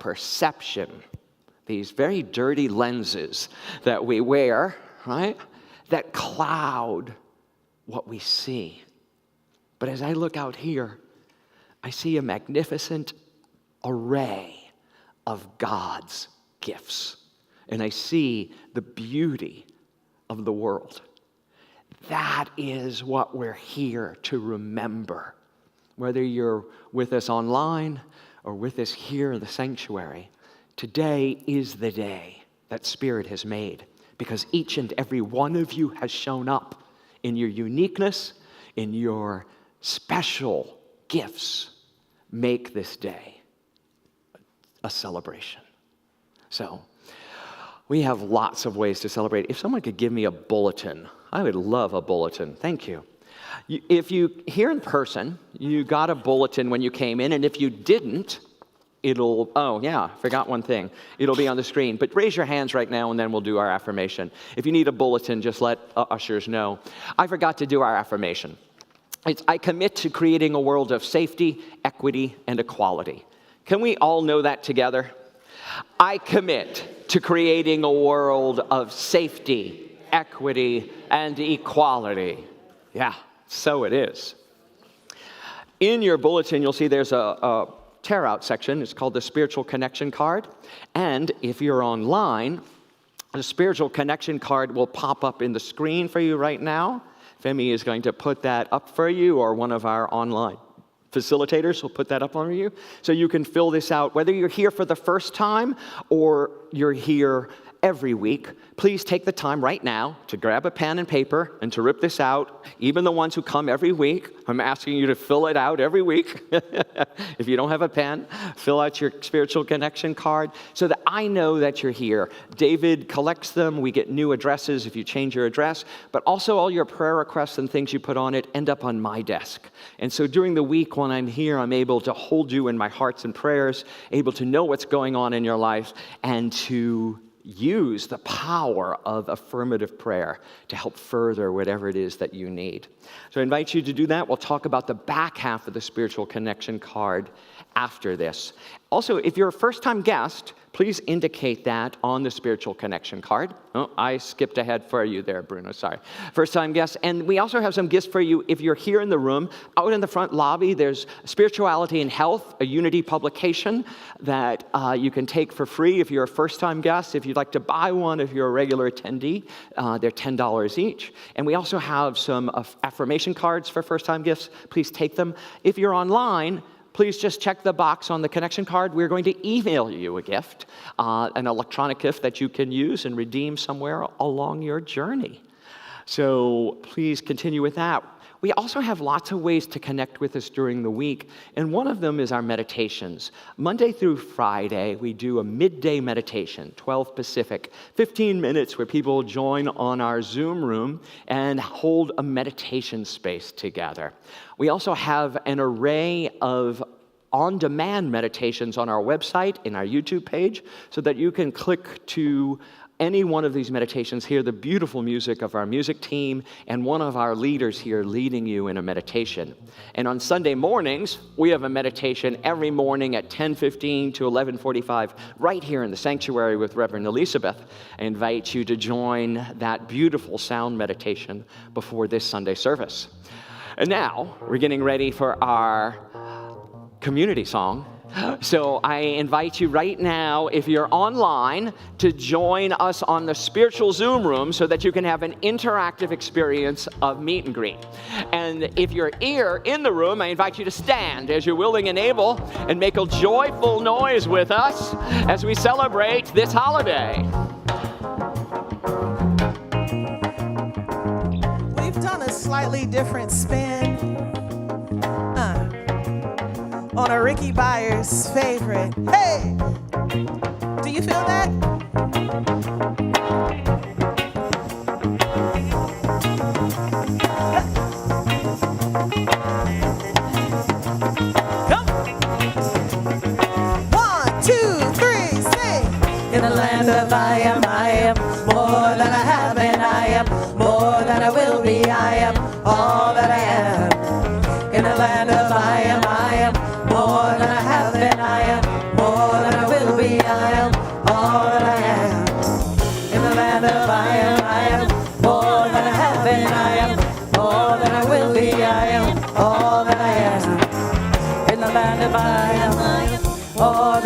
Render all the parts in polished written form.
perception, these very dirty lenses that we wear, right, that cloud what we see. But as I look out here, I see a magnificent array of God's gifts. And I see the beauty of the world. That is what we're here to remember. Whether you're with us online or with us here in the sanctuary, today is the day that Spirit has made, because each and every one of you has shown up in your uniqueness, in your special gifts. Make this day a celebration. So, we have lots of ways to celebrate. If someone could give me a bulletin, I would love a bulletin. Thank you. If you here in person, you got a bulletin when you came in, and if you didn't, forgot one thing. It'll be on the screen. But raise your hands right now, and then we'll do our affirmation. If you need a bulletin, just let ushers know. I forgot to do our affirmation. I commit to creating a world of safety, equity, and equality. Can we all know that together? I commit to creating a world of safety, equity, and equality. Yeah, so it is. In your bulletin, you'll see there's a tear-out section. It's called the Spiritual Connection Card. And if you're online, the Spiritual Connection Card will pop up in the screen for you right now. Femi is going to put that up for you, or one of our online facilitators will put that up on you. So you can fill this out, whether you're here for the first time or you're here every week. Please take the time right now to grab a pen and paper and to rip this out. Even the ones who come every week, I'm asking you to fill it out every week. If you don't have a pen, fill out your spiritual connection card so that I know that you're here. David collects them. We get new addresses if you change your address. But also all your prayer requests and things you put on it end up on my desk. And so during the week when I'm here, I'm able to hold you in my hearts and prayers, able to know what's going on in your life, and to use the power of affirmative prayer to help further whatever it is that you need. So I invite you to do that. We'll talk about the back half of the spiritual connection card after this. Also, if you're a first-time guest, please indicate that on the spiritual connection card. Oh, I skipped ahead for you there, Bruno, sorry. First-time guests. And we also have some gifts for you if you're here in the room. Out in the front lobby, there's Spirituality and Health, a Unity publication that you can take for free if you're a first-time guest. If you'd like to buy one, if you're a regular attendee, they're $10 each. And we also have some affirmation cards for first-time gifts. Please take them. If you're online, please just check the box on the connection card. We're going to email you a gift, an electronic gift that you can use and redeem somewhere along your journey. So please continue with that. We also have lots of ways to connect with us during the week, and one of them is our meditations. Monday through Friday, we do a midday meditation, 12 Pacific, 15 minutes where people join on our Zoom room and hold a meditation space together. We also have an array of on-demand meditations on our website, in our YouTube page, so that you can click to any one of these meditations, hear the beautiful music of our music team and one of our leaders here leading you in a meditation. And on Sunday mornings, we have a meditation every morning at 10:15 to 11:45 right here in the sanctuary with Reverend Elizabeth. I invite you to join that beautiful sound meditation before this Sunday service. And now, we're getting ready for our community song. So I invite you right now, if you're online, to join us on the spiritual Zoom room so that you can have an interactive experience of meet and greet. And if you're here in the room, I invite you to stand as you're willing and able and make a joyful noise with us as we celebrate this holiday. We've done a slightly different spin on a Ricky Byers favorite. Hey! Do you feel that? Come! 1, 2, 3, sing! In the land of I am more than I have, and I am more than I will be. I am all that I am. In the land of I am more than I have, and I am more than I will be.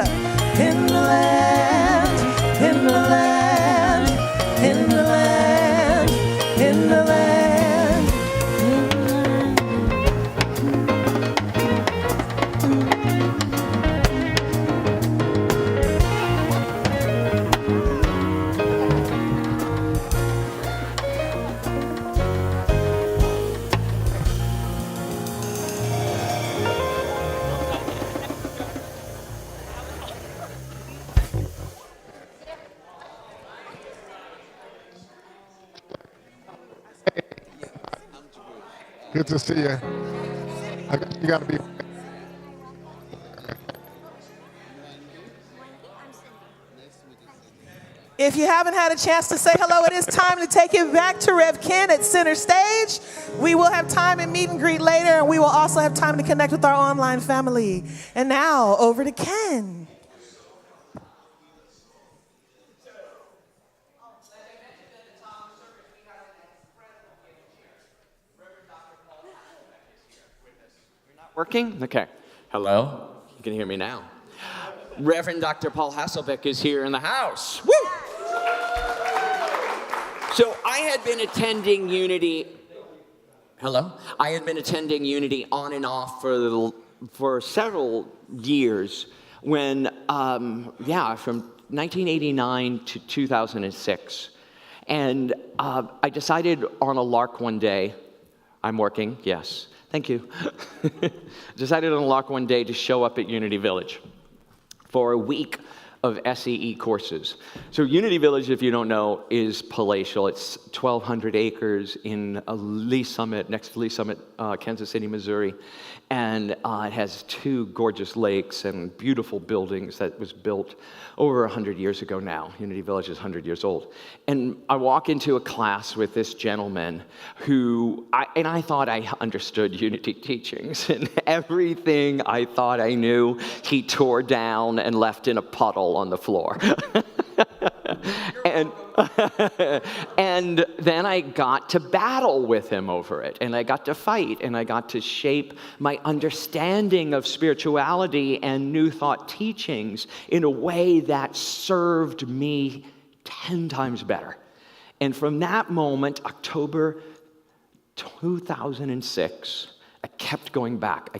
in the land, in the land, in the land, in the land. Good to see you. You got to be. If you haven't had a chance to say hello, it is time to take it back to Rev Ken at center stage. We will have time and meet and greet later, and we will also have time to connect with our online family. And now, over to Ken. Working? Okay. Hello? You can hear me now. Reverend Dr. Paul Hasselbeck is here in the house. Woo! So I had been attending Unity. Hello? I had been attending Unity on and off for several years when, from 1989 to 2006. And I decided on a lark one day, I'm working, yes. Thank you. Decided on a lark one day to show up at Unity Village for a week of SEE courses. So Unity Village, if you don't know, is palatial. It's 1,200 acres in Lee Summit, next to Lee Summit, Kansas City, Missouri. And it has 2 gorgeous lakes and beautiful buildings that was built over 100 years ago now. Unity Village is 100 years old. And I walk into a class with this gentleman who, I thought I understood Unity teachings, and everything I thought I knew, he tore down and left in a puddle on the floor. And, and then I got to battle with him over it, and I got to fight, and I got to shape my understanding of spirituality and New Thought teachings in a way that served me 10 times better. And from that moment, October 2006, I kept going back.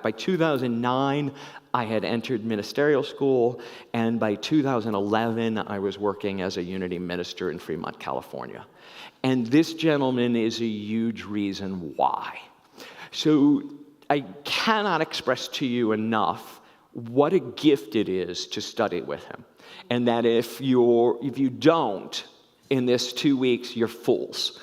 By 2009, I had entered ministerial school, and by 2011, I was working as a Unity minister in Fremont, California. And this gentleman is a huge reason why. So I cannot express to you enough what a gift it is to study with him. And that if you don't, in this 2 weeks, you're fools.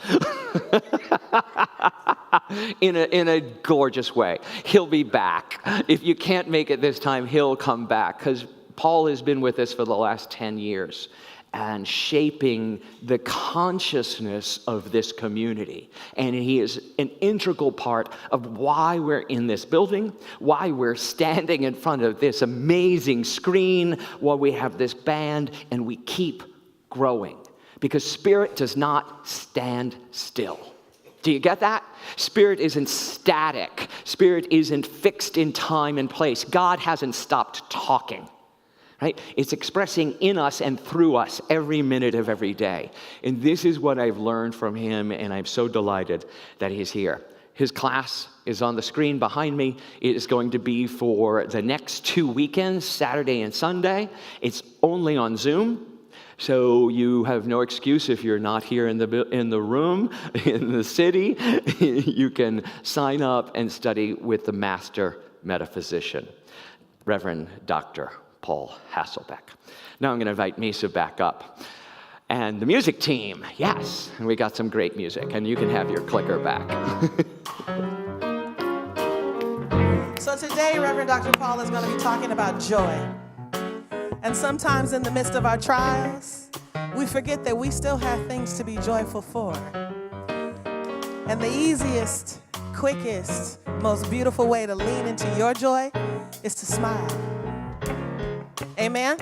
in a gorgeous way. He'll be back. If you can't make it this time, he'll come back, because Paul has been with us for the last 10 years and shaping the consciousness of this community. And he is an integral part of why we're in this building, why we're standing in front of this amazing screen, why we have this band, and we keep growing. Because spirit does not stand still. Do you get that? Spirit isn't static. Spirit isn't fixed in time and place. God hasn't stopped talking, right? It's expressing in us and through us every minute of every day. And this is what I've learned from him, and I'm so delighted that he's here. His class is on the screen behind me. It is going to be for the next 2 weekends, Saturday and Sunday. It's only on Zoom. So you have no excuse if you're not here in the room, in the city. You can sign up and study with the master metaphysician, Reverend Dr. Paul Hasselbeck. Now I'm going to invite Misa back up. And the music team, yes, and we got some great music, and you can have your clicker back. So today, Reverend Dr. Paul is going to be talking about joy. And sometimes in the midst of our trials, we forget that we still have things to be joyful for. And the easiest, quickest, most beautiful way to lean into your joy is to smile. Amen?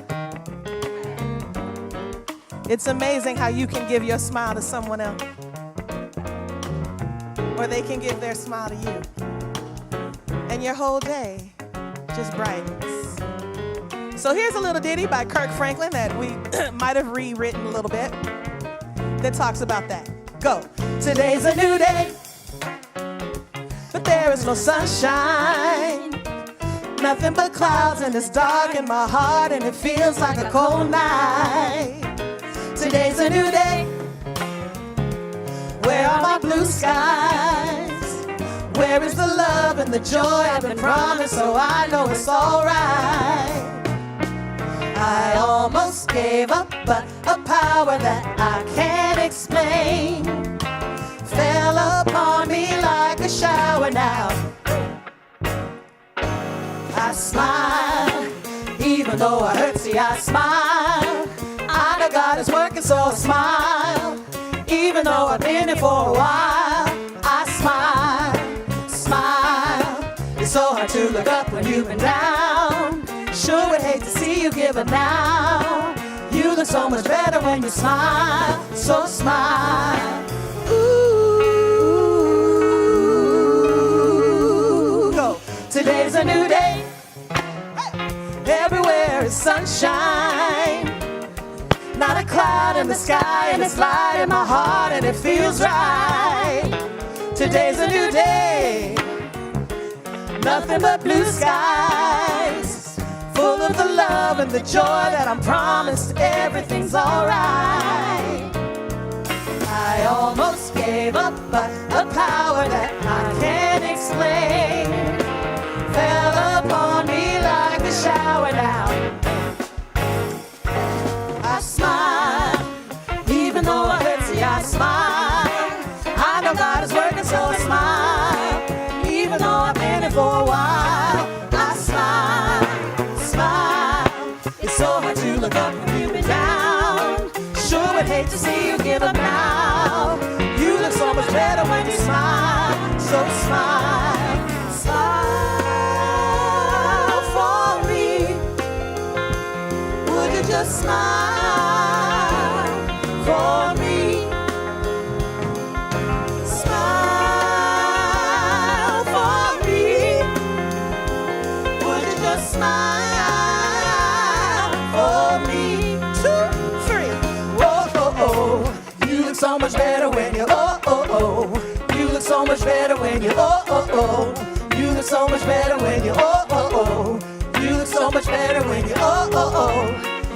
It's amazing how you can give your smile to someone else, or they can give their smile to you. And your whole day just brightens. So here's a little ditty by Kirk Franklin that we might have rewritten a little bit that talks about that. Go. Today's a new day, but there is no sunshine. Nothing but clouds, and it's dark in my heart, and it feels like a cold night. Today's a new day. Where are my blue skies? Where is the love and the joy I've been promised, so I know it's alright? I almost gave up, but a power that I can't explain fell upon me like a shower now. I smile, even though I hurt, see I smile. I know God is working, so I smile. Even though I've been here for a while, I smile, smile. It's so hard to look up when you've been down. Sure would hate to see you give up now. You look so much better when you smile, so smile. Ooh, go. Today's a new day. Everywhere is sunshine. Not a cloud in the sky, and it's light in my heart, and it feels right. Today's a new day. Nothing but blue skies, full of the love and the joy that I'm promised. Everything's alright. I almost gave up, but a power that I can't explain fell upon me like a shower now. I smile, even though I hurt, see I smile. I know God is working, so I smile. Even though I've been here for a while, I smile, smile. It's so hard to look up when you've been down. Sure would hate to see you give up now. You look so much better when you smile, so smile, smile for me. Would you just smile? so much better when you You look so much better when you You look so much better when you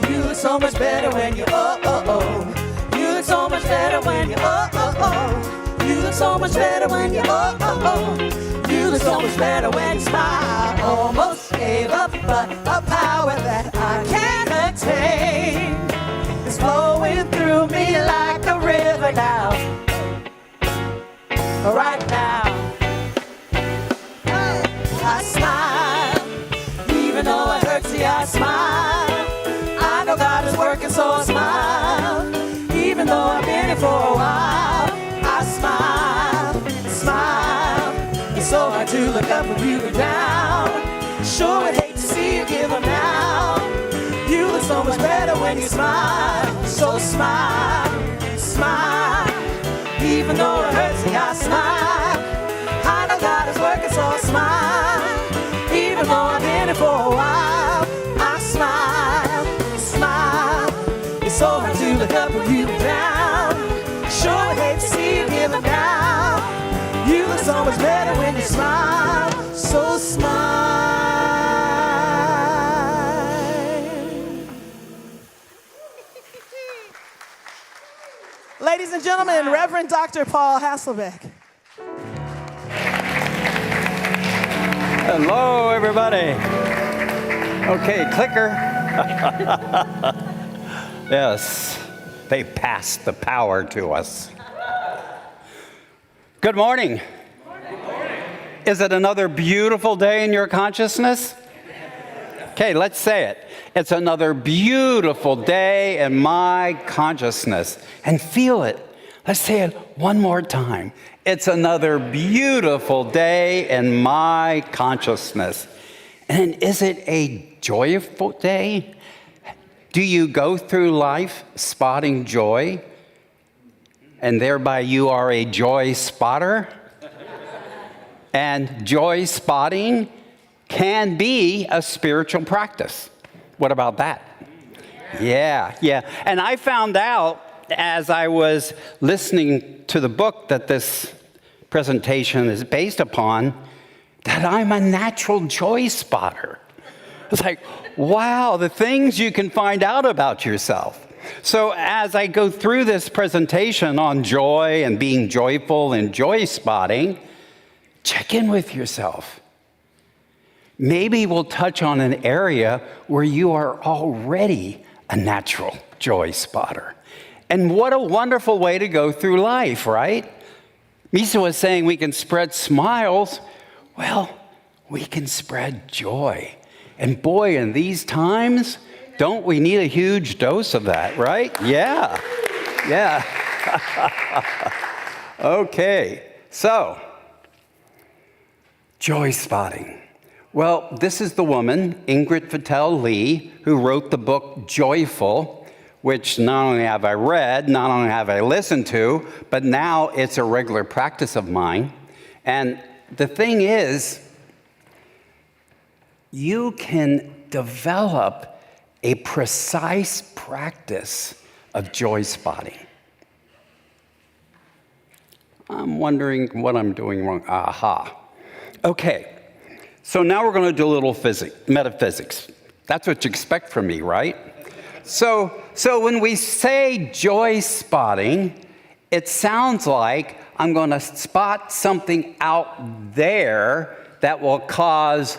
You look so much better when you You look so much better when you You look so much better when you You look so much better when you smile. Almost gave up, but a power that I can't contain is flowing through me like a river now. Right now, I smile, even though it hurts. See, I smile. I know God is working, so I smile. Even though I've been here for a while, I smile, smile. It's so hard to look up when you look down. Sure would hate to see you give up now. You look so much better when you smile. So smile, smile. Even though it hurts, see, I smile. I know God is working, so I smile. Even though I've been here for a while, I smile, smile. It's so hard to look up when you look down. Sure would hate to see you give up now. You look so much better when you smile. So smile. Ladies and gentlemen, Reverend Dr. Paul Hasselbeck. Hello, everybody. Okay, clicker. Yes, they passed the power to us. Good morning. Good morning. Is it another beautiful day in your consciousness? Okay, let's say it. It's another beautiful day in my consciousness. And feel it. Let's say it one more time. It's another beautiful day in my consciousness. And is it a joyful day? Do you go through life spotting joy? And thereby you are a joy spotter? And joy spotting can be a spiritual practice. What about that? Yeah. And I found out as I was listening to the book that this presentation is based upon that I'm a natural joy spotter. It's like, wow, the things you can find out about yourself. So as I go through this presentation on joy and being joyful and joy spotting, check in with yourself. Maybe we'll touch on an area where you are already a natural joy spotter. And what a wonderful way to go through life, right? Misa was saying we can spread smiles. Well, we can spread joy. And boy, in these times, don't we need a huge dose of that, right? Yeah. Okay, so, joy spotting. Well, this is the woman, Ingrid Fattel Lee, who wrote the book Joyful, which not only have I read, not only have I listened to, but now it's a regular practice of mine. And the thing is, you can develop a precise practice of joy spotting. I'm wondering what I'm doing wrong. Aha. Okay. So now we're going to do a little metaphysics. That's what you expect from me, right? So when we say joy spotting, it sounds like I'm going to spot something out there that will cause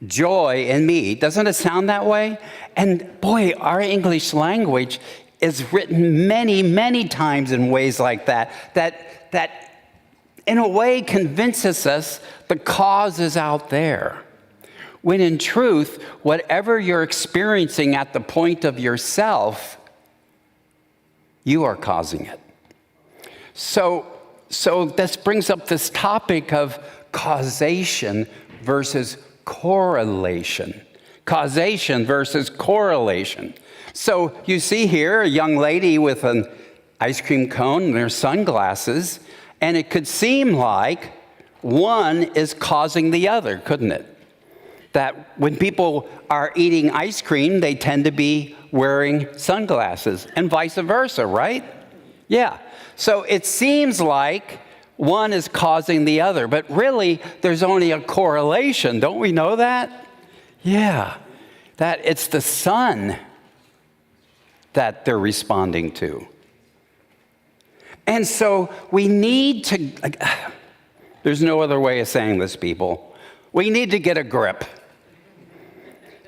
joy in me. Doesn't it sound that way? And boy, our English language is written many, many times in ways like that in a way convinces us the cause is out there. When in truth, whatever you're experiencing at the point of yourself, you are causing it. So this brings up this topic of causation versus correlation. Causation versus correlation. So you see here a young lady with an ice cream cone and her sunglasses, and it could seem like one is causing the other, couldn't it? That when people are eating ice cream, they tend to be wearing sunglasses, and vice versa, right? Yeah. So it seems like one is causing the other. But really, there's only a correlation. Don't we know that? Yeah, that it's the sun that they're responding to. And so we need to, there's no other way of saying this, people. We need to get a grip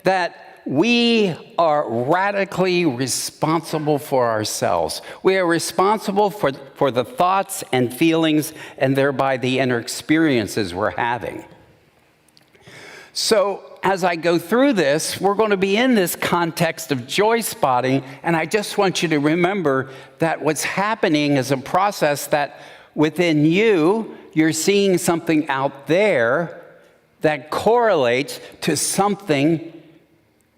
that we are radically responsible for ourselves. We are responsible for the thoughts and feelings and thereby the inner experiences we're having. So as I go through this, we're going to be in this context of joy spotting, and I just want you to remember that what's happening is a process that within you, you're seeing something out there that correlates to something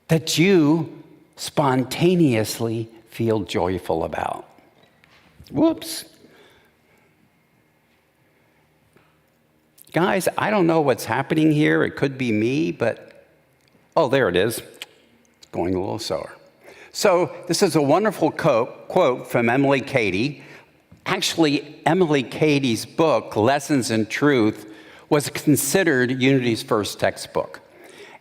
that you spontaneously feel joyful about. Whoops. Guys, I don't know what's happening here. It could be me, but, oh, there it is. It's going a little slower. So this is a wonderful quote from Emily Cady. Actually, Emily Cady's book, Lessons in Truth, was considered Unity's first textbook.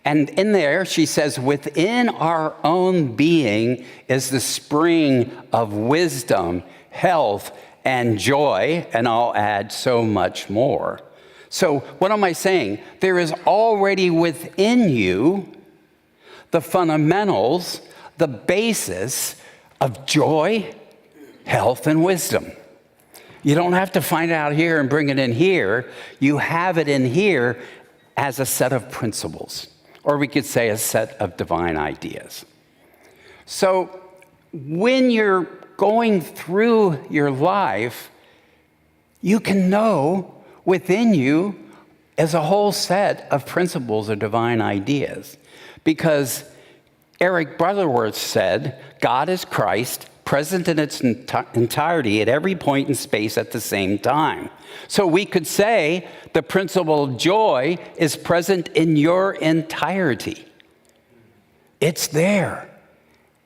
And in there, she says, within our own being is the spring of wisdom, health, and joy, and I'll add so much more. So what am I saying? There is already within you the fundamentals, the basis of joy, health, and wisdom. You don't have to find it out here and bring it in here. You have it in here as a set of principles. Or we could say a set of divine ideas. So when you're going through your life, you can know within you is a whole set of principles or divine ideas. Because Eric Butterworth said, God is Christ, present in its entirety at every point in space at the same time. So we could say the principle of joy is present in your entirety. It's there,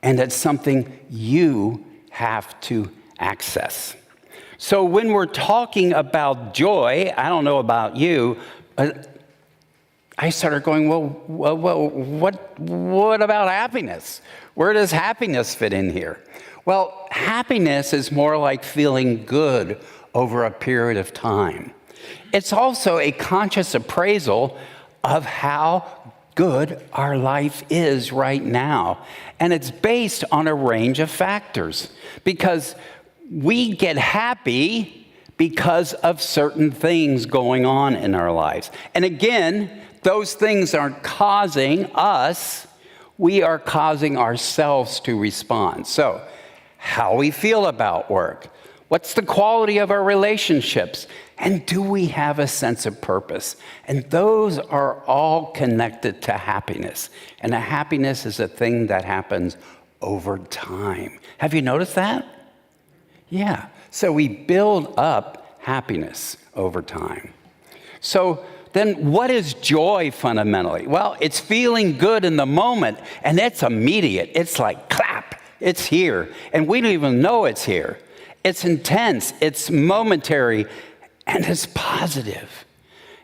and it's something you have to access. So when we're talking about joy, I don't know about you, I started going, well, what about happiness? Where does happiness fit in here? Well, happiness is more like feeling good over a period of time. It's also a conscious appraisal of how good our life is right now. And it's based on a range of factors because we get happy because of certain things going on in our lives. And again, those things aren't causing us, we are causing ourselves to respond. So, how we feel about work, what's the quality of our relationships, and do we have a sense of purpose? And those are all connected to happiness. And a happiness is a thing that happens over time. Have you noticed that? Yeah. So we build up happiness over time. So then what is joy fundamentally? Well, it's feeling good in the moment, and it's immediate. It's like clap, it's here. And we don't even know it's here. It's intense, it's momentary, and it's positive.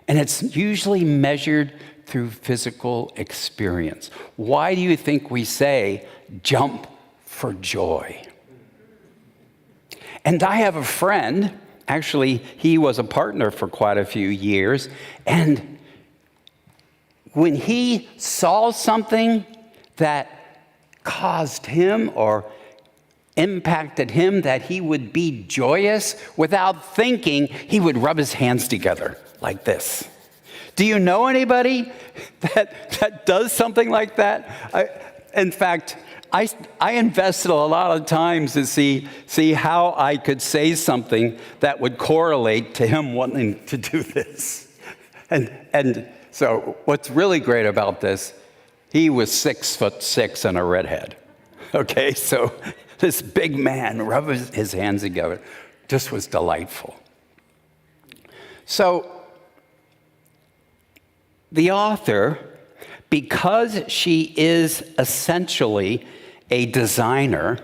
And it's usually measured through physical experience. Why do you think we say jump for joy? And I have a friend, actually, he was a partner for quite a few years, and when he saw something that caused him or impacted him that he would be joyous, without thinking, he would rub his hands together like this. Do you know anybody that does something like that? In fact, I invested a lot of times to see how I could say something that would correlate to him wanting to do this. And so what's really great about this, he was 6'6" and a redhead. Okay, so this big man rubbing his hands together just was delightful. So the author, because she is essentially a designer,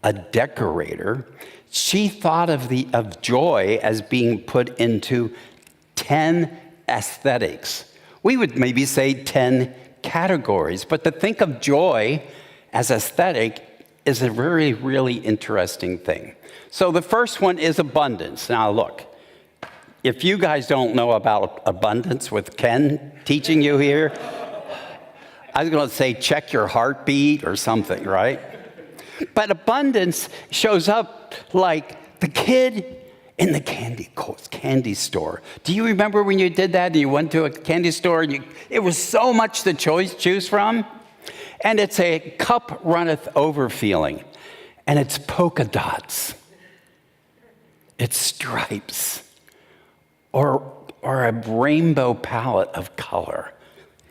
a decorator, she thought of joy as being put into 10 aesthetics. We would maybe say 10 categories, but to think of joy as aesthetic is a really, really interesting thing. So the first one is abundance. Now look, if you guys don't know about abundance with Ken teaching you here, I was going to say check your heartbeat or something, right? But abundance shows up like the kid in the candy store. Do you remember when you did that and you went to a candy store and it was so much to choose from? And it's a cup runneth over feeling. And it's polka dots. It's stripes. Or a rainbow palette of color.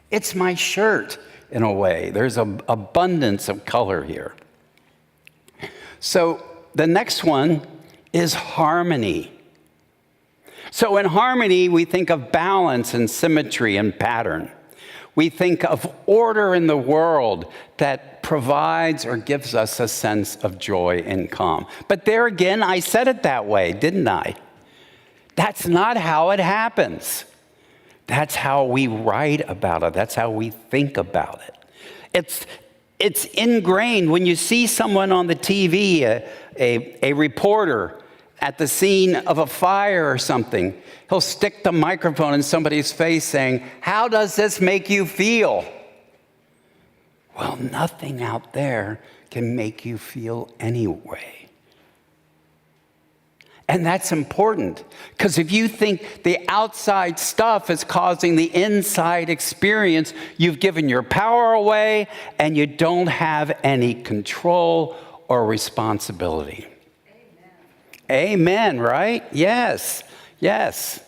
It's my shirt, in a way. There's an abundance of color here. So the next one is harmony. So in harmony, we think of balance and symmetry and pattern. We think of order in the world that provides or gives us a sense of joy and calm. But there again, I said it that way, didn't I? That's not how it happens. That's how we write about it. That's how we think about it. It's ingrained. When you see someone on the TV, a reporter at the scene of a fire or something, he'll stick the microphone in somebody's face saying, "How does this make you feel?" Well, nothing out there can make you feel anyway. And that's important, because if you think the outside stuff is causing the inside experience, you've given your power away and you don't have any control or responsibility. Amen, right? Yes, yes.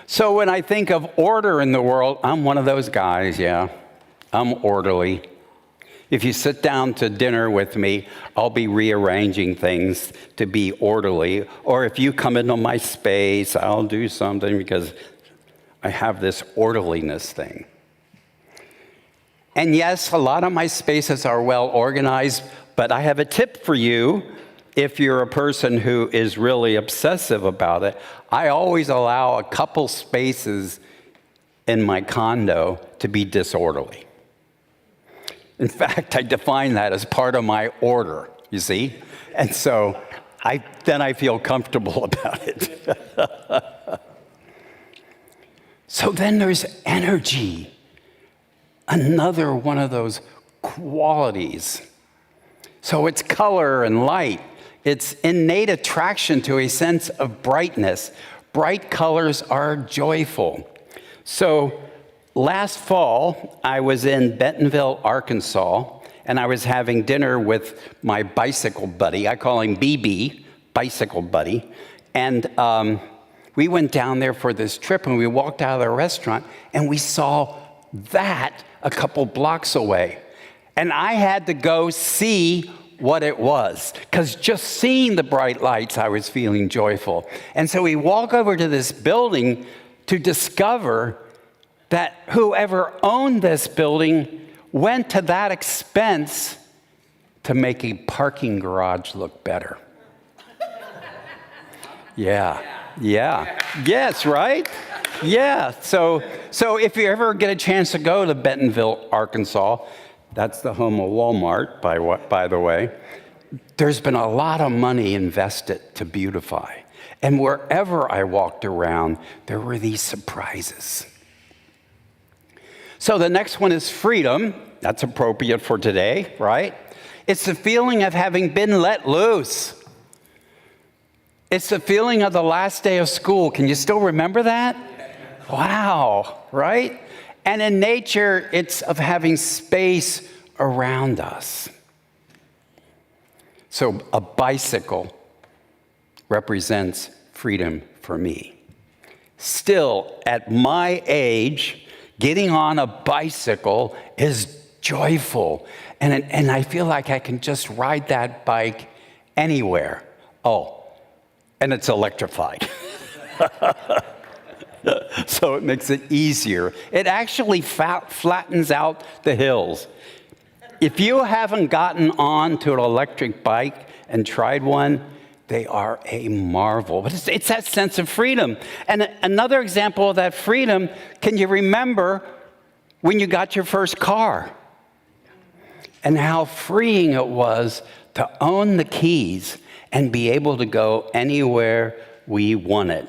So when I think of order in the world, I'm one of those guys, yeah. I'm orderly. If you sit down to dinner with me, I'll be rearranging things to be orderly. Or if you come into my space, I'll do something because I have this orderliness thing. And yes, a lot of my spaces are well organized, but I have a tip for you. If you're a person who is really obsessive about it, I always allow a couple spaces in my condo to be disorderly. In fact, I define that as part of my order, you see? And so then I feel comfortable about it. So then there's energy, another one of those qualities. So it's color and light. It's innate attraction to a sense of brightness. Bright colors are joyful. So last fall, I was in Bentonville, Arkansas, and I was having dinner with my bicycle buddy. I call him BB, bicycle buddy. And we went down there for this trip, and we walked out of the restaurant, and we saw that a couple blocks away. And I had to go see what it was, because just seeing the bright lights, I was feeling joyful. And so we walk over to this building to discover that whoever owned this building went to that expense to make a parking garage look better. Yeah. Yes, right? Yeah. So if you ever get a chance to go to Bentonville, Arkansas, that's the home of Walmart, by the way, there's been a lot of money invested to beautify. And wherever I walked around, there were these surprises. So the next one is freedom. That's appropriate for today, right? It's the feeling of having been let loose. It's the feeling of the last day of school. Can you still remember that? Wow, right? And in nature, it's of having space around us. So a bicycle represents freedom for me. Still, at my age, getting on a bicycle is joyful. And I feel like I can just ride that bike anywhere. Oh, and it's electrified. So it makes it easier. It actually flattens out the hills. If you haven't gotten on to an electric bike and tried one. They are a marvel. But it's that sense of freedom. And another example of that freedom, can you remember when you got your first car? And how freeing it was to own the keys and be able to go anywhere we wanted,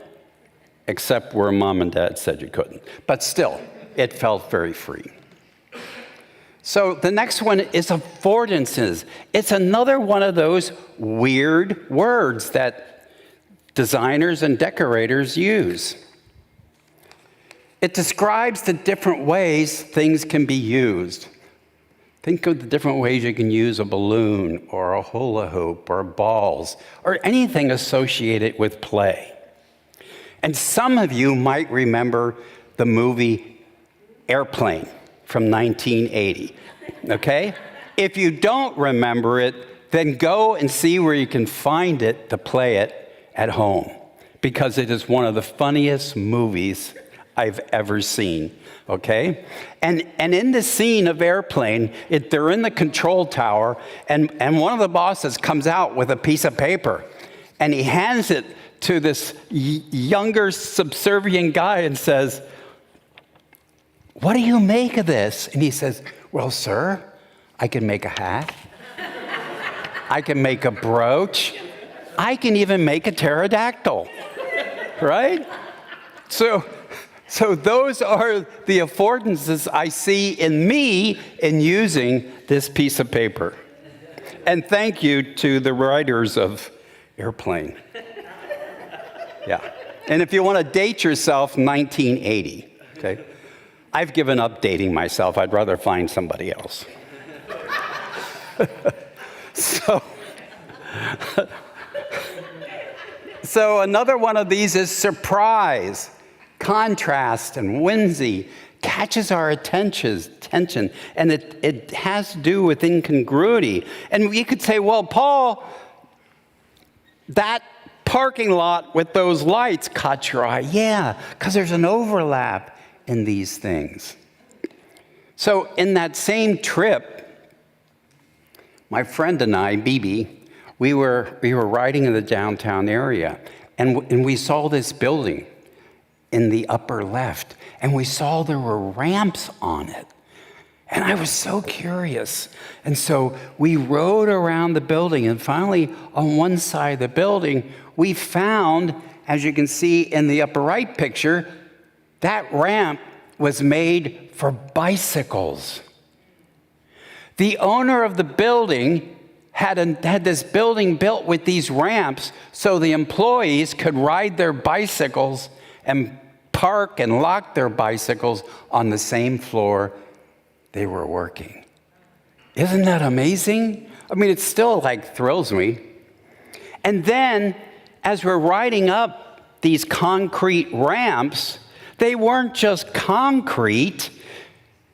except where mom and dad said you couldn't. But still, it felt very free. So the next one is affordances. It's another one of those weird words that designers and decorators use. It describes the different ways things can be used. Think of the different ways you can use a balloon or a hula hoop or balls or anything associated with play. And some of you might remember the movie Airplane from 1980, okay? If you don't remember it, then go and see where you can find it to play it at home, because it is one of the funniest movies I've ever seen, okay? And in the scene of Airplane, they're in the control tower, and one of the bosses comes out with a piece of paper, and he hands it to this younger, subservient guy and says, "What do you make of this?" And he says, "Well, sir, I can make a hat. I can make a brooch. I can even make a pterodactyl." Right? So those are the affordances I see in me in using this piece of paper. And thank you to the writers of Airplane. Yeah. And if you want to date yourself, 1980, okay? I've given up dating myself. I'd rather find somebody else. So another one of these is surprise. Contrast and whimsy catches our attention, and it has to do with incongruity. And you could say, well, Paul, that parking lot with those lights caught your eye. Yeah, because there's an overlap in these things. So in that same trip, my friend and I, Bibi, we were riding in the downtown area, and we saw this building in the upper left, and we saw there were ramps on it. And I was so curious. And so we rode around the building, and finally, on one side of the building, we found, as you can see in the upper right picture, that ramp was made for bicycles. The owner of the building had this building built with these ramps so the employees could ride their bicycles and park and lock their bicycles on the same floor they were working. Isn't that amazing? I mean, it still thrills me. And then as we're riding up these concrete ramps, they weren't just concrete.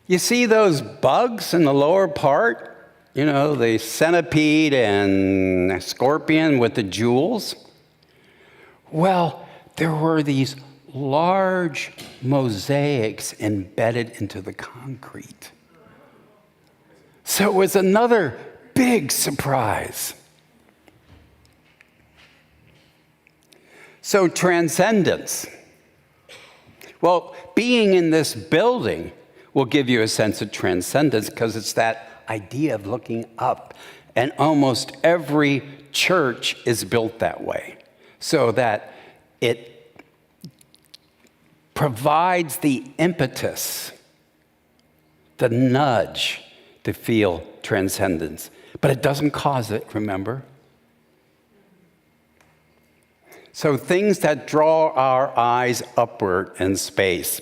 You see those bugs in the lower part? You know, the centipede and scorpion with the jewels? Well, there were these large mosaics embedded into the concrete. So it was another big surprise. So transcendence. Well, being in this building will give you a sense of transcendence because it's that idea of looking up. And almost every church is built that way, so that it provides the impetus, the nudge to feel transcendence. But it doesn't cause it, remember? So things that draw our eyes upward in space.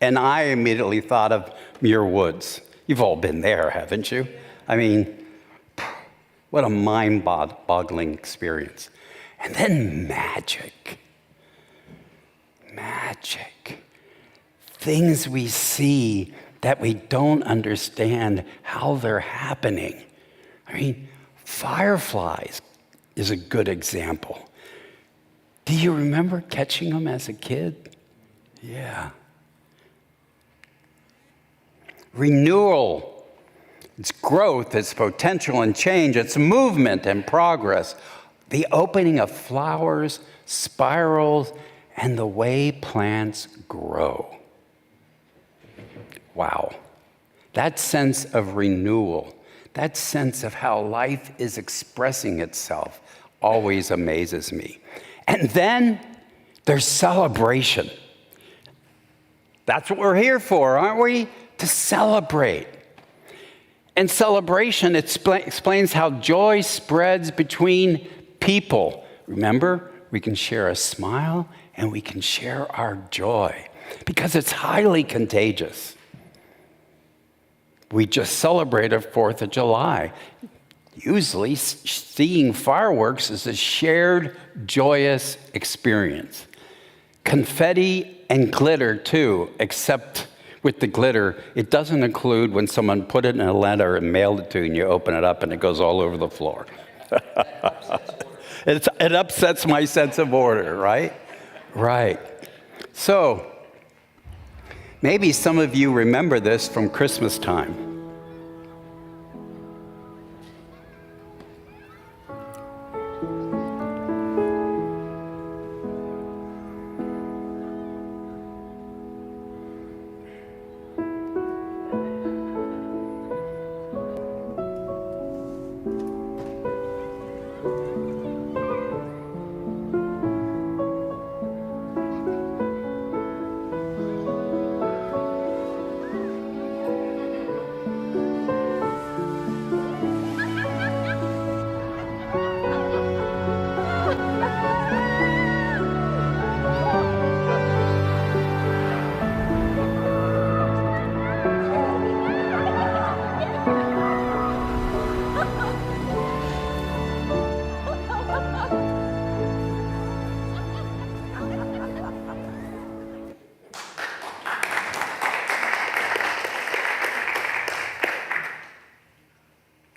And I immediately thought of Muir Woods. You've all been there, haven't you? I mean, what a mind-boggling experience. And then magic. Magic. Things we see that we don't understand how they're happening. I mean, fireflies is a good example. Do you remember catching them as a kid? Yeah. Renewal. It's growth, it's potential and change, it's movement and progress. The opening of flowers, spirals, and the way plants grow. Wow. That sense of renewal, that sense of how life is expressing itself always amazes me. And then there's celebration. That's what we're here for, aren't we? To celebrate. And celebration explains how joy spreads between people. Remember, we can share a smile and we can share our joy because it's highly contagious. We just celebrated 4th of July. Usually, seeing fireworks is a shared, joyous experience. Confetti and glitter, too, except with the glitter, it doesn't include when someone put it in a letter and mailed it to you, and you open it up and it goes all over the floor. It upsets my sense of order, right? Right. So, maybe some of you remember this from Christmas time.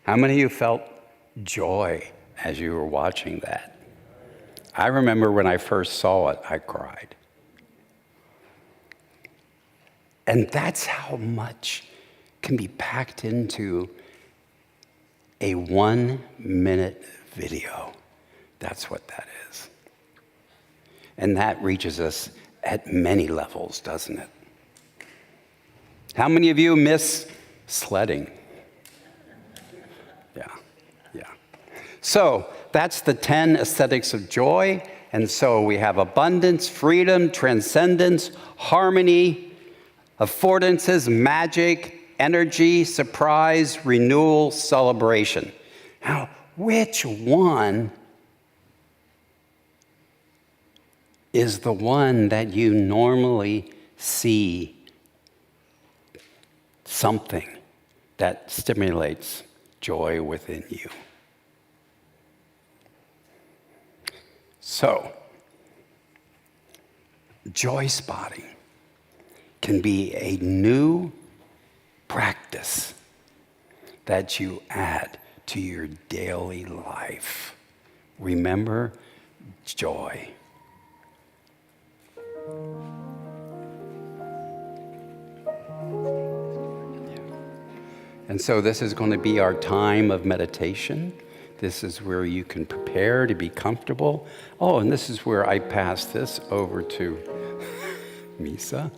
How many of you felt joy as you were watching that? I remember when I first saw it, I cried. And that's how much can be packed into a 1-minute video. That's what that is. And that reaches us at many levels, doesn't it? How many of you miss sledding? Yeah. So that's the 10 aesthetics of joy. And so we have abundance, freedom, transcendence, harmony, affordances, magic, energy, surprise, renewal, celebration. Now, which one is the one that you normally see something that stimulates joy within you? So, joy spotting can be a new practice that you add to your daily life. Remember, joy. And so this is going to be our time of meditation. This is where you can prepare to be comfortable. Oh, and this is where I pass this over to Misa.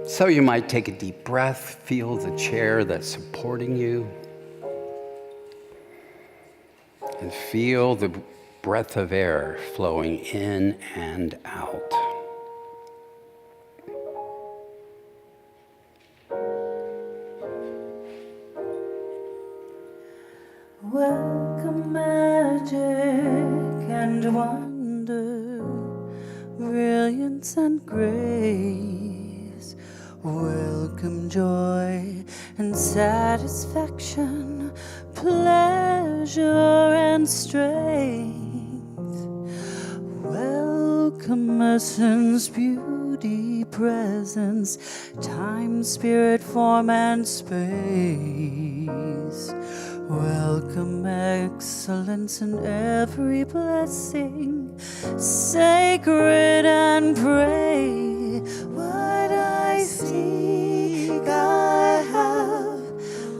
So you might take a deep breath, feel the chair that's supporting you, and feel the breath of air flowing in and out. Welcome magic and wonder, brilliance and grace. Welcome joy and satisfaction, pleasure and strength. Welcome essence, beauty, presence, time, spirit, form, and space. Welcome excellence in every blessing, sacred and pray. What I see I have.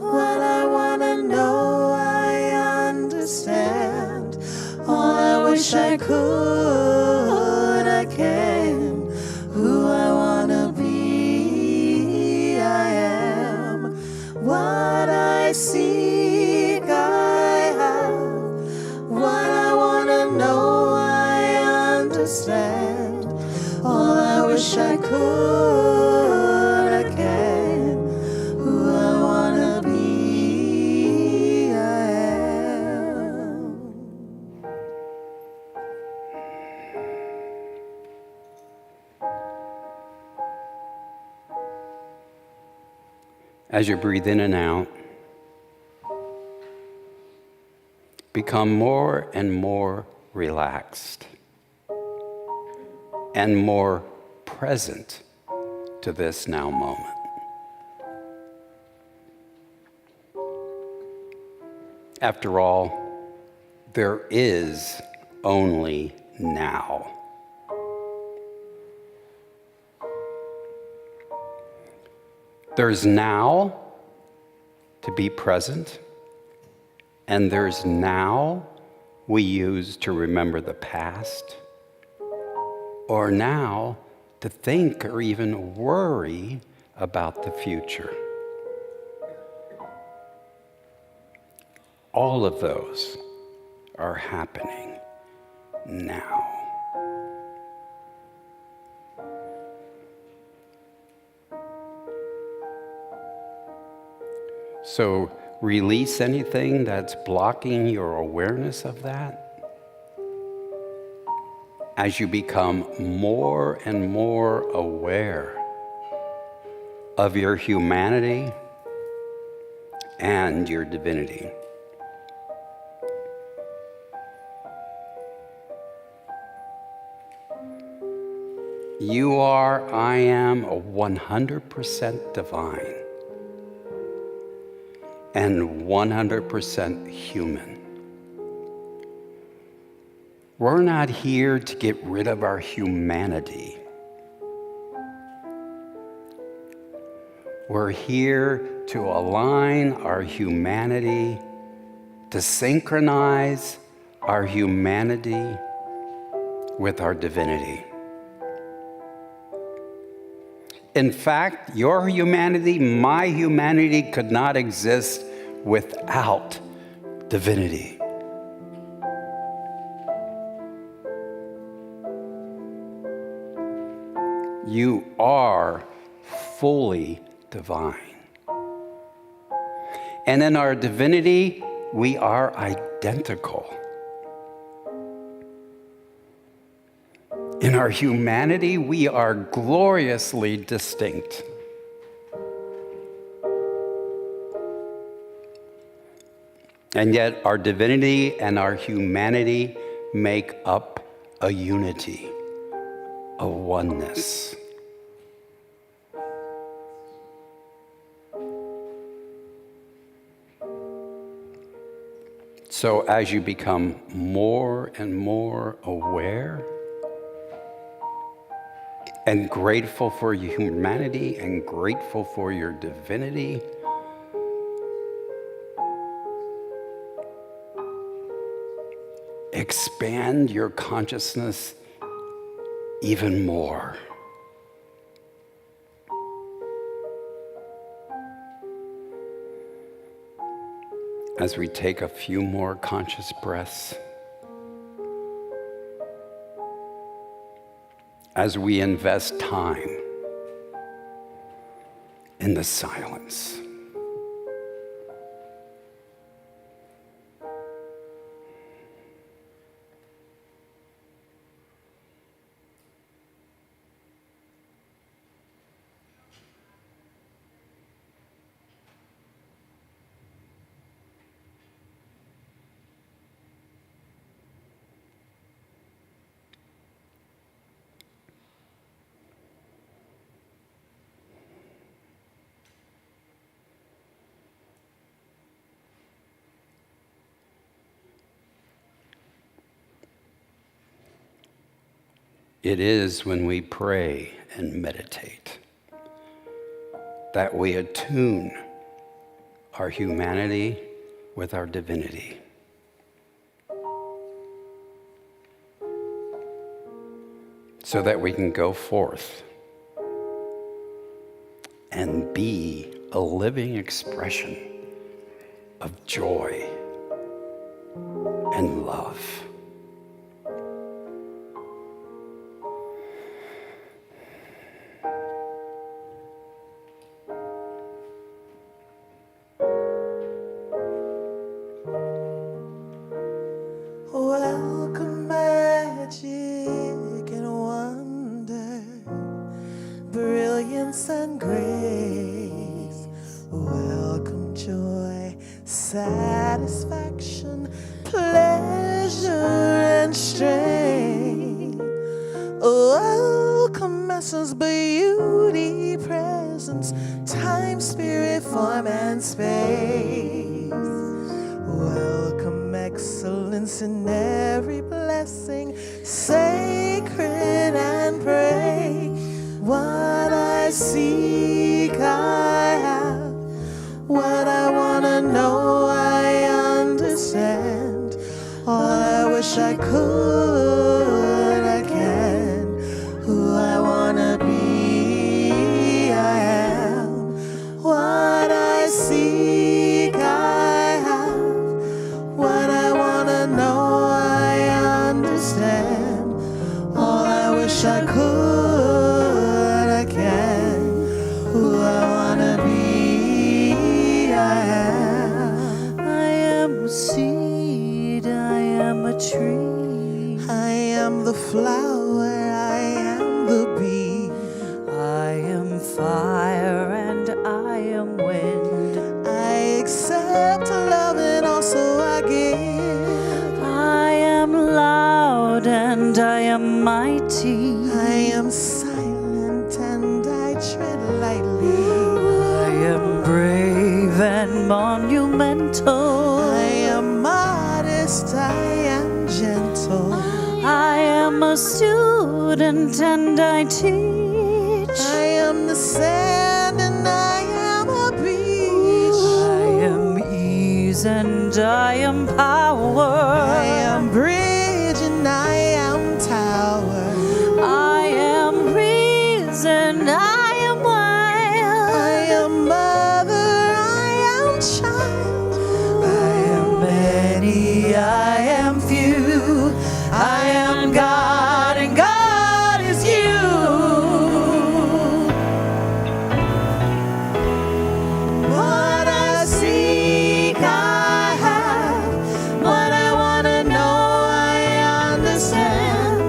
What I want to know, I understand. All I wish I could, I can. Who I want to be, I am. What I seek, I have. What I want to know, I understand. All I wish I could, I can. Who I want to be, I am. As you breathe in and out, become more and more relaxed and more present to this now moment. After all, there is only now. There's now to be present, and there's now we use to remember the past, or now to think or even worry about the future. All of those are happening now. So release anything that's blocking your awareness of that as you become more and more aware of your humanity and your divinity. You are, I am, 100% divine and 100% human. We're not here to get rid of our humanity. We're here to align our humanity, to synchronize our humanity with our divinity. In fact, your humanity, my humanity, could not exist without divinity. You are fully divine. And in our divinity, we are identical. In our humanity, we are gloriously distinct. And yet, our divinity and our humanity make up a unity, a oneness. So, as you become more and more aware and grateful for your humanity and grateful for your divinity, expand your consciousness even more. As we take a few more conscious breaths, as we invest time in the silence. It is when we pray and meditate that we attune our humanity with our divinity. So that we can go forth and be a living expression of joy and love. Welcome magic and wonder, brilliance and grace. Welcome joy, satisfaction, pleasure and strength. Welcome essence, beauty, presence, time, spirit, form and space. Welcome excellence in every blessing, sacred and pray. What I seek I have, what I wanna know I understand. All I wish I could I can. Who I wanna be I am. What I seek I have, what I wanna know I understand. All I wish I could I can. Who I wanna be I am. I am a seed, I am a tree, I am the flower, I am the bee. I am fire and I am wind. I accept love and also I give. I am loud and I am mighty. I am silent and I tread lightly. I am brave and monumental. I am modest, I am gentle. I am a student and I teach. I am the sand and I am a beach. I am ease and I am power. I am bridge and I am tower. I am reason, I am wild. I am mother, I am child. I am many, I am few. I am God and God is you. What I seek I have, what I wanna know I understand.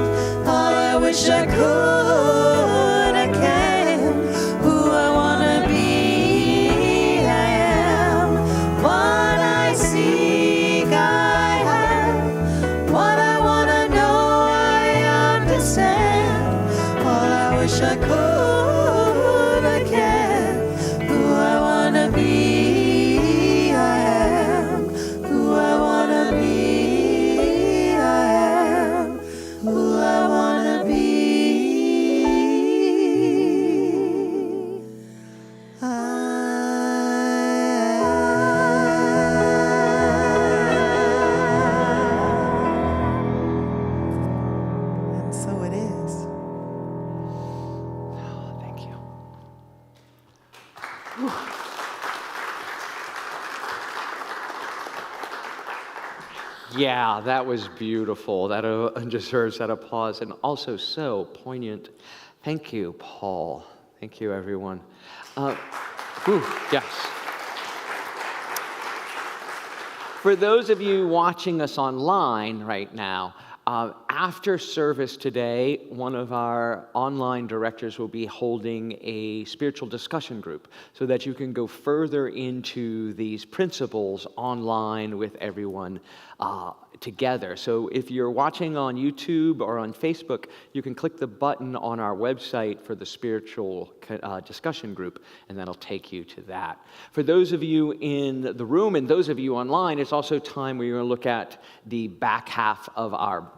All I wish I could I can. Who I wanna be I am. What I seek I have, what I wanna know I understand. All I wish I could I can. Who I wanna be I am. Who I wanna be I am. Who I wanna be and so it is. Thank you. Yeah, that was beautiful. That deserves that applause, and also so poignant. Thank you, Paul. Thank you, everyone. Yes. For those of you watching us online right now, after service today, one of our online directors will be holding a spiritual discussion group so that you can go further into these principles online with everyone together. So if you're watching on YouTube or on Facebook, you can click the button on our website for the spiritual discussion group, and that'll take you to that. For those of you in the room and those of you online, it's also time where you're going to look at the back half of our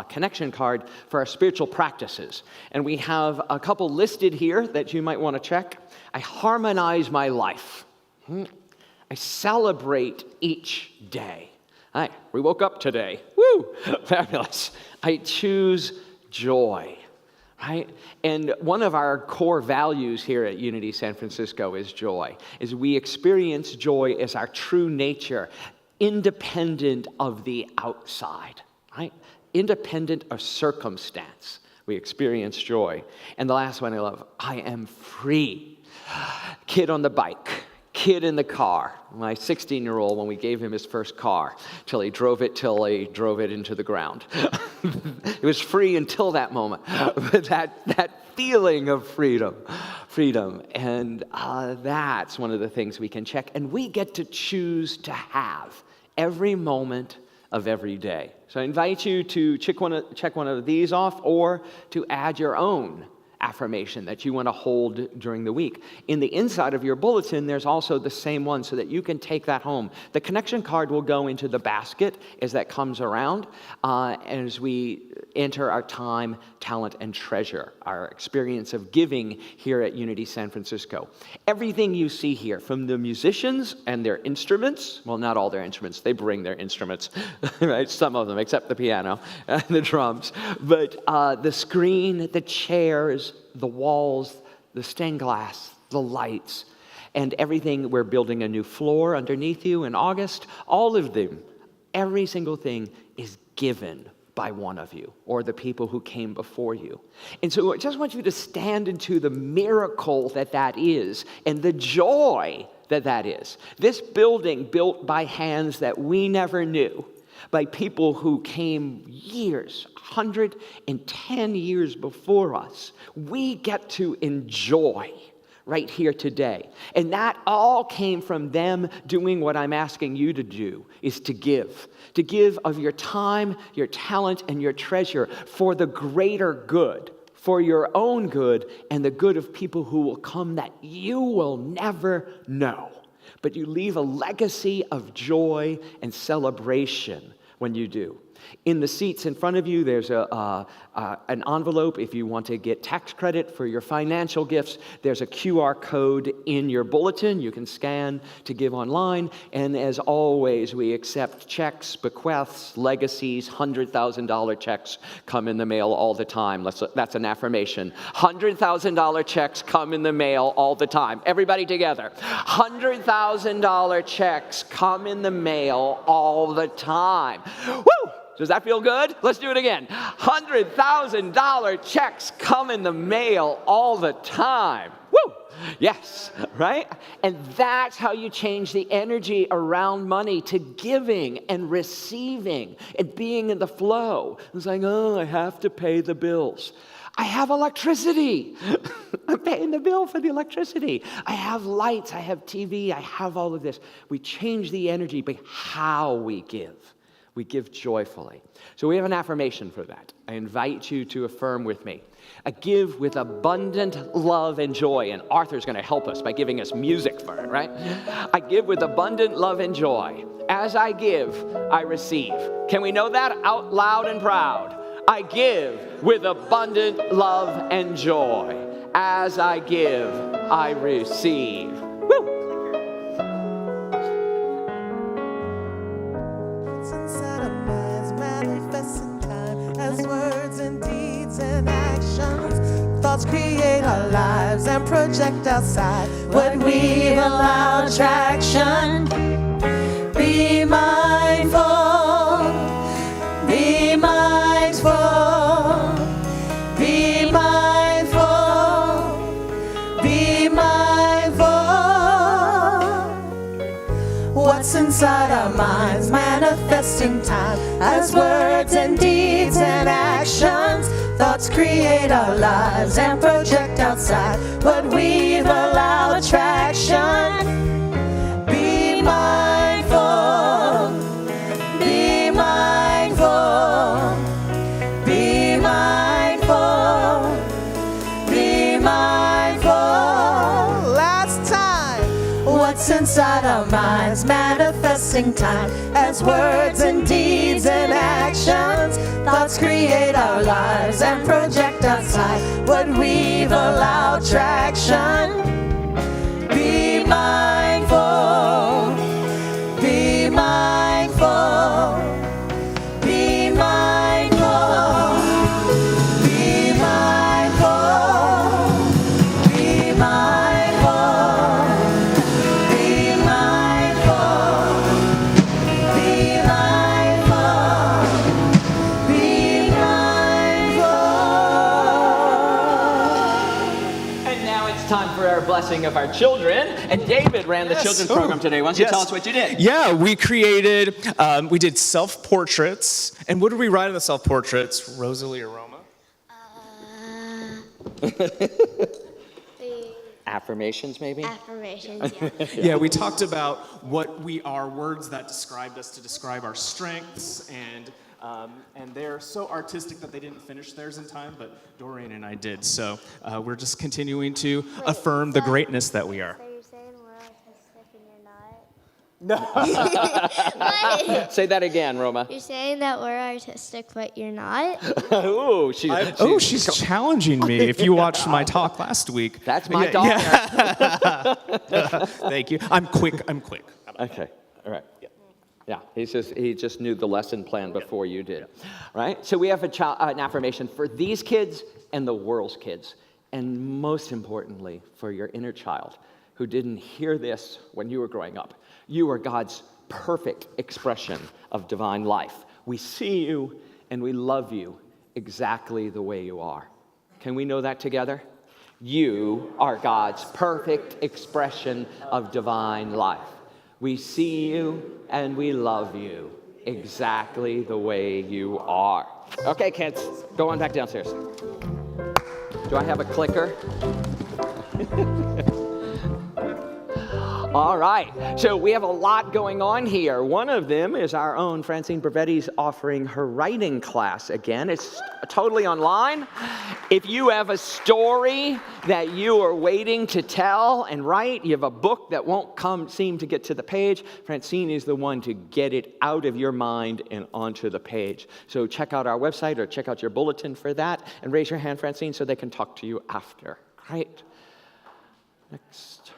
connection card for our spiritual practices. And we have a couple listed here that you might want to check. I harmonize my life. I celebrate each day. Hi, we woke up today. Woo! Fabulous. I choose joy. Right? And one of our core values here at Unity San Francisco is joy. Is we experience joy as our true nature, independent of the outside. Right? Independent of circumstance. We experience joy. And the last one I love, I am free. Kid on the bike. Kid in the car, my 16-year-old, when we gave him his first car, till he drove it into the ground. It was free until that moment, but that feeling of freedom, and that's one of the things we can check, and we get to choose to have every moment of every day. So I invite you to check one of these off, or to add your own affirmation that you want to hold during the week. In the inside of your bulletin, there's also the same one so that you can take that home. The connection card will go into the basket as that comes around, as we enter our time, talent, and treasure, our experience of giving here at Unity San Francisco. Everything you see here, from the musicians and their instruments, well, not all their instruments, they bring their instruments, right? Some of them, except the piano and the drums, but the screen, the chairs, the walls, the stained glass, the lights, and everything. We're building a new floor underneath you in August. All of them, every single thing is given by one of you or the people who came before you. And so I just want you to stand into the miracle that is and the joy that is. This building built by hands that we never knew, by people who came 110 years before us, we get to enjoy right here today. And that all came from them doing what I'm asking you to do, is to give of your time, your talent, and your treasure for the greater good, for your own good and the good of people who will come that you will never know. But you leave a legacy of joy and celebration when you do. In the seats in front of you, there's an envelope if you want to get tax credit for your financial gifts. There's a QR code in your bulletin you can scan to give online. And as always, we accept checks, bequests, legacies. $100,000 checks come in the mail all the time. That's an affirmation. $100,000 checks come in the mail all the time. Everybody together. $100,000 checks come in the mail all the time. Woo! Does that feel good? Let's do it again. $100,000 checks come in the mail all the time. Woo! Yes, right? And that's how you change the energy around money to giving and receiving and being in the flow. It's like, oh, I have to pay the bills. I have electricity. I'm paying the bill for the electricity. I have lights. I have TV. I have all of this. We change the energy by how we give. We give joyfully. So we have an affirmation for that. I invite you to affirm with me. I give with abundant love and joy. And Arthur's going to help us by giving us music for it, right? I give with abundant love and joy. As I give, I receive. Can we know that out loud and proud? I give with abundant love and joy. As I give, I receive. Woo! Inside of man's manifesting time as words and deeds and actions. Thoughts create our lives and project outside what we've allowed traction. Be mindful, be mindful, be mindful, be mindful. What's inside our minds manifesting time as words and deeds and actions. Thoughts create our lives and project outside what we've allowed attraction. Be mindful, be mindful, be mindful, be mindful. Last time. What's inside our minds manifesting blessing time. As words and deeds and actions, thoughts create our lives and project outside what we've allowed traction. Be mindful, be mindful, be mindful, be mindful, be mindful, be mindful, be mindful, be mindful. And now it's time for our blessing of our children. And David ran the children's program today. Why don't you tell us what you did? Yeah, we created, we did self-portraits. And what did we write on the self-portraits, Rosalie or Roma? Affirmations, maybe? Affirmations, yeah. Yeah, we talked about what we are, words that described us to describe our strengths, and they're so artistic that they didn't finish theirs in time, but Doreen and I did. So we're just continuing to affirm the greatness that we are. So you're saying we're artistic and you're not? No. What? Say that again, Roma. You're saying that we're artistic, but you're not? Ooh, She's challenging me. If you watched my talk last week. That's my daughter. Thank you. I'm quick. Okay, all right. Yeah, he just knew the lesson plan before you did, right? So we have an affirmation for these kids and the world's kids, and most importantly, for your inner child who didn't hear this when you were growing up. You are God's perfect expression of divine life. We see you and we love you exactly the way you are. Can we know that together? You are God's perfect expression of divine life. We see you and we love you exactly the way you are. Okay, kids, go on back downstairs. Do I have a clicker? All right, so we have a lot going on here. One of them is our own Francine Brevetti's offering her writing class again. It's totally online. If you have a story that you are waiting to tell and write, you have a book that won't seem to get to the page, Francine is the one to get it out of your mind and onto the page. So check out our website or check out your bulletin for that, and raise your hand, Francine, so they can talk to you after. Great. Next.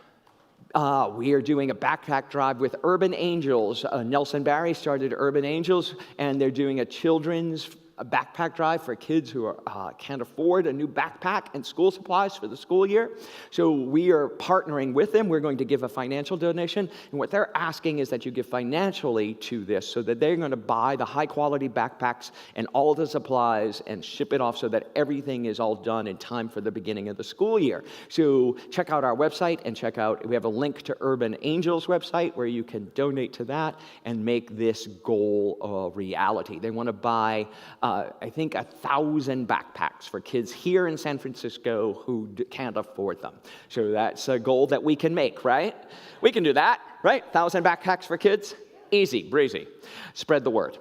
We are doing a backpack drive with Urban Angels. Nelson Barry started Urban Angels, and they're doing a children's backpack drive for kids who can't afford a new backpack and school supplies for the school year. So we are partnering with them. We're going to give a financial donation, and what they're asking is that you give financially to this so that they're going to buy the high-quality backpacks and all the supplies and ship it off so that everything is all done in time for the beginning of the school year. So check out our website and we have a link to Urban Angels website where you can donate to that and make this goal a reality. They want to buy I think 1,000 backpacks for kids here in San Francisco who can't afford them. So that's a goal that we can make, right? We can do that, right? 1,000 backpacks for kids? Easy, breezy. Spread the word,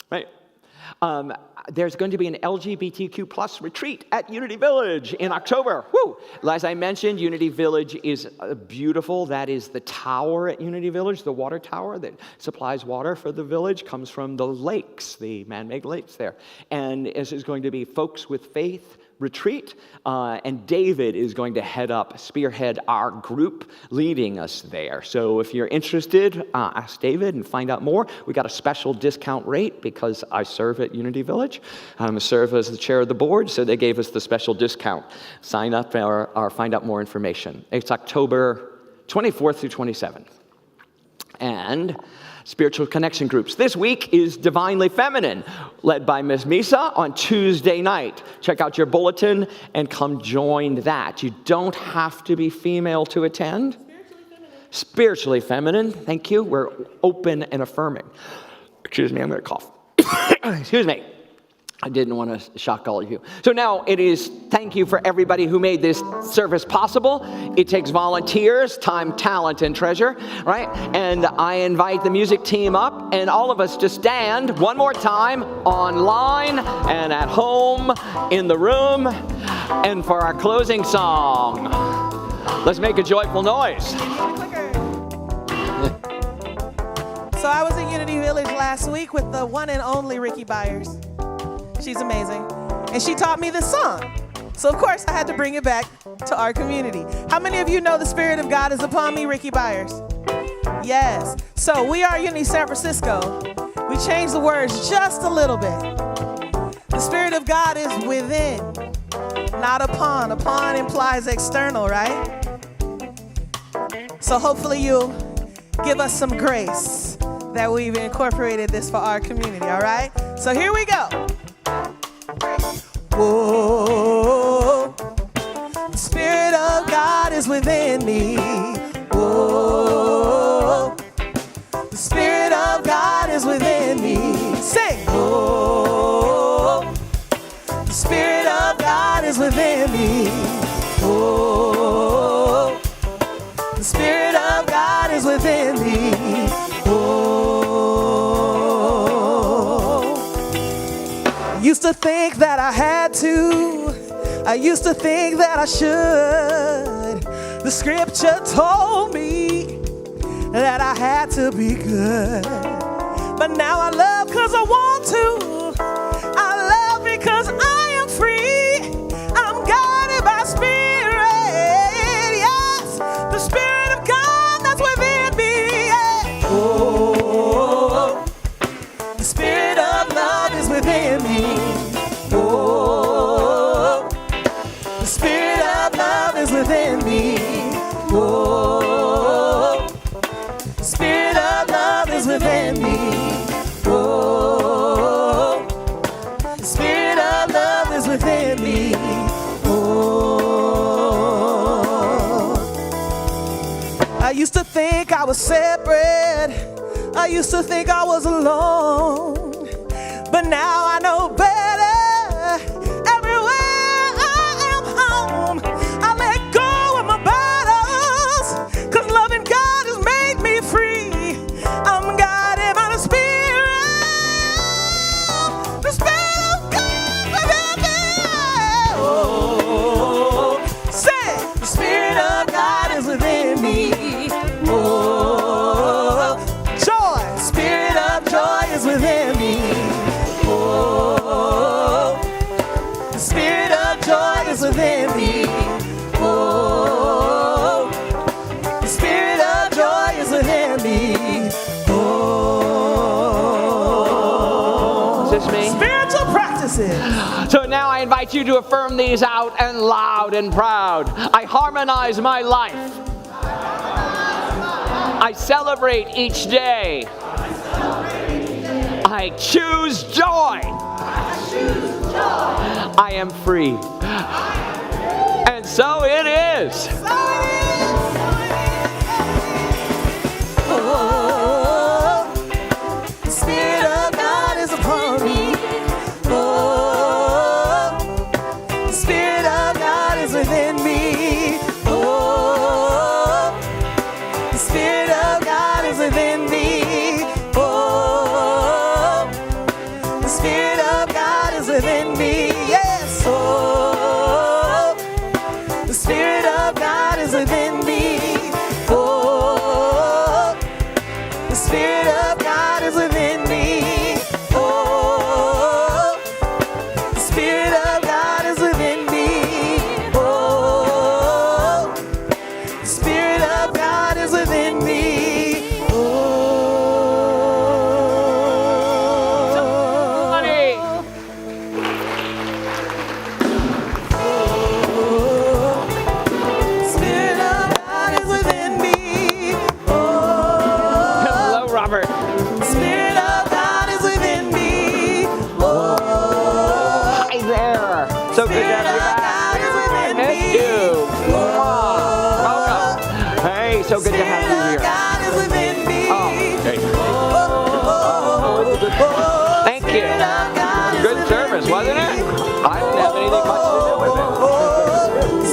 right? There's going to be an LGBTQ plus retreat at Unity Village in October. Woo! As I mentioned, Unity Village is beautiful. That is the tower at Unity Village, the water tower that supplies water for the village, comes from the lakes, the man-made lakes there. And this is going to be Folks with Faith retreat, and David is going to spearhead our group leading us there. So if you're interested, ask David and find out more. We got a special discount rate because I serve at Unity Village. I serve as the chair of the board, so they gave us the special discount. Sign up or find out more information. It's October 24th through 27th. And spiritual connection groups. This week is Divinely Feminine, led by Ms. Misa on Tuesday night. Check out your bulletin and come join that. You don't have to be female to attend. Spiritually feminine, thank you. We're open and affirming. Excuse me, I'm going to cough. Excuse me. I didn't want to shock all of you. So now it is thank you for everybody who made this service possible. It takes volunteers, time, talent, and treasure, right? And I invite the music team up and all of us to stand one more time online and at home in the room. And for our closing song, let's make a joyful noise. So I was in Unity Village last week with the one and only Ricky Byers. She's amazing. And she taught me this song. So of course I had to bring it back to our community. How many of you know the Spirit of God is upon me, Ricky Byers? Yes. So we are Unity San Francisco. We changed the words just a little bit. The Spirit of God is within, not upon. Upon implies external, right? So hopefully you'll give us some grace that we've incorporated this for our community, all right? So here we go. Whoa, the Spirit of God is within me. Whoa, the Spirit of God is within me. Sing. Whoa, the Spirit of God is within me. Whoa, the Spirit of God is within me. Used to think that I had to. I used to think that I should. The scripture told me that I had to be good. But now I love because I want to. I love because I am free. I'm guided by Spirit. Yes, the Spirit of God that's within me. Yeah. Oh, the Spirit of love is within me. Oh, the Spirit of love is within me. Oh, the Spirit of love is within me. Oh, the Spirit of love is within me. Oh, I used to think I was separate. I used to think I was alone. But now I know better. Everywhere I am home, I let go of my battles. 'Cause loving God has made me free. I'm guided by the Spirit. The Spirit of God within me. Oh, say, the Spirit of God is within me. Oh, joy, Spirit of joy is within me. Oh, the Spirit of joy is within me. Oh, the Spirit of joy is within me. Oh, Is this me? spiritual practices. So now I invite you to affirm these out and loud and proud. I harmonize my life. I celebrate each day. I choose joy. I am free. And so it is. Oh, the Spirit of God is upon me. Oh, the Spirit of God is within me. Oh, the Spirit of God is within me. Oh, the Spirit of God is within me. Yes. Oh, the Spirit of God is within me. Oh, the Spirit of God is within me. Oh, the Spirit of God is within me. Oh, the Spirit of God is within me. Honey. Spirit of God is within me. Oh, Hello, Robert. Spirit of God is within me. Oh, Hi there. So good to Spirit have you of back. God is I within missed me. you. Welcome. Hey, so good to have you Spirit of here. God is within me. Oh, okay. Thank you. Spirit of God is Good within service, me. wasn't it? I didn't have anything much to do with it.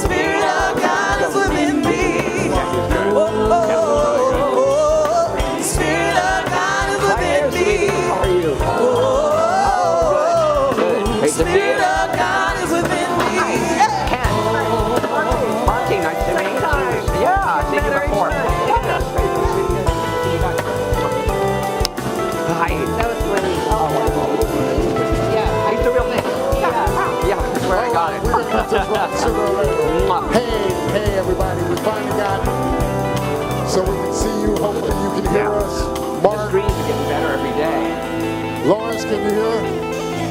Spirit of God is within me. Spirit of God is Hi there, within me. sweetie. How are you? Good. Great to see Spirit you. of God is within me. Ken. Marky, nice to meet you. Yeah, I've seen you before. swear I got it. We're gonna get this right sooner or later. Hey, everybody, we finally got it. So we can see you. Hopefully you can hear us. The Mark, streams are getting better every day. Lawrence, can you hear?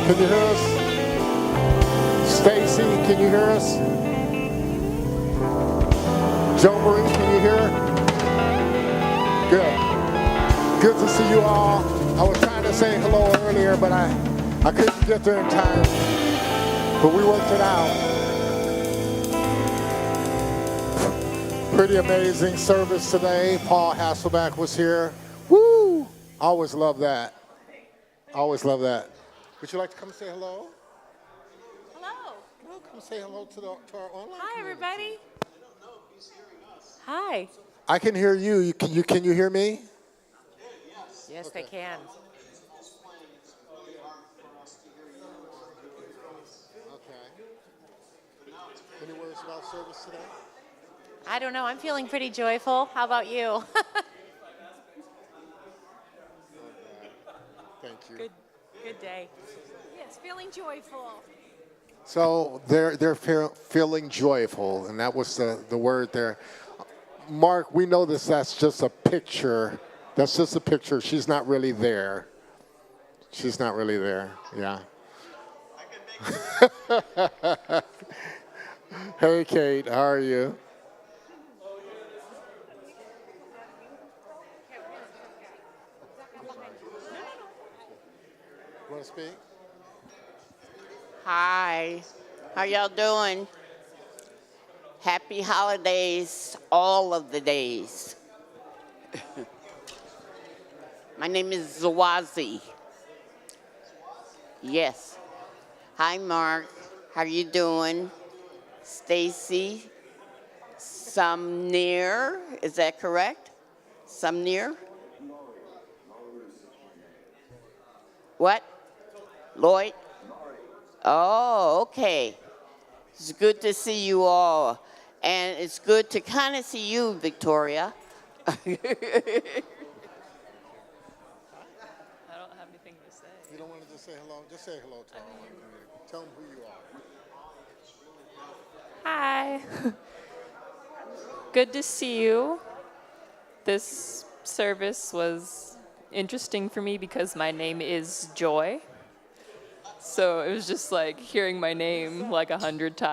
Can you hear us? Stacy, can you hear us? Joe Marie, can you hear? Good. Good to see you all. I was trying to say hello earlier, but I couldn't get there in time. But we worked it out. Pretty amazing service today. Paul Hasselback was here. Woo! Always love that. Always love that. Would you like to come say hello? Hello. Well, come say hello to our online Hi, community. everybody. Hi. I can hear you. Can you hear me? Yes, I can. Okay. Any words about service today? I don't know. I'm feeling pretty joyful. How about you? Thank you. Good day. Yes, feeling joyful. So they're feeling joyful, and that was the word there. Mark, we know that's just a picture. That's just a picture. She's not really there. She's not really there. Yeah. Hey, Kate, how are you? Want to speak? Hi, how y'all doing? Happy holidays, all of the days. My name is Zawazi. Yes. Hi, Mark. How you doing? Stacy. Sumner, is that correct? Sumner? What? Lloyd? Oh, okay. It's good to see you all. And it's good to kind of see you, Victoria. I don't have anything to say. You don't want to just say hello? Just say hello to all of them. Tell them who you are. Hi. Good to see you. This service was interesting for me because my name is Joy. So it was just like hearing my name like 100 times.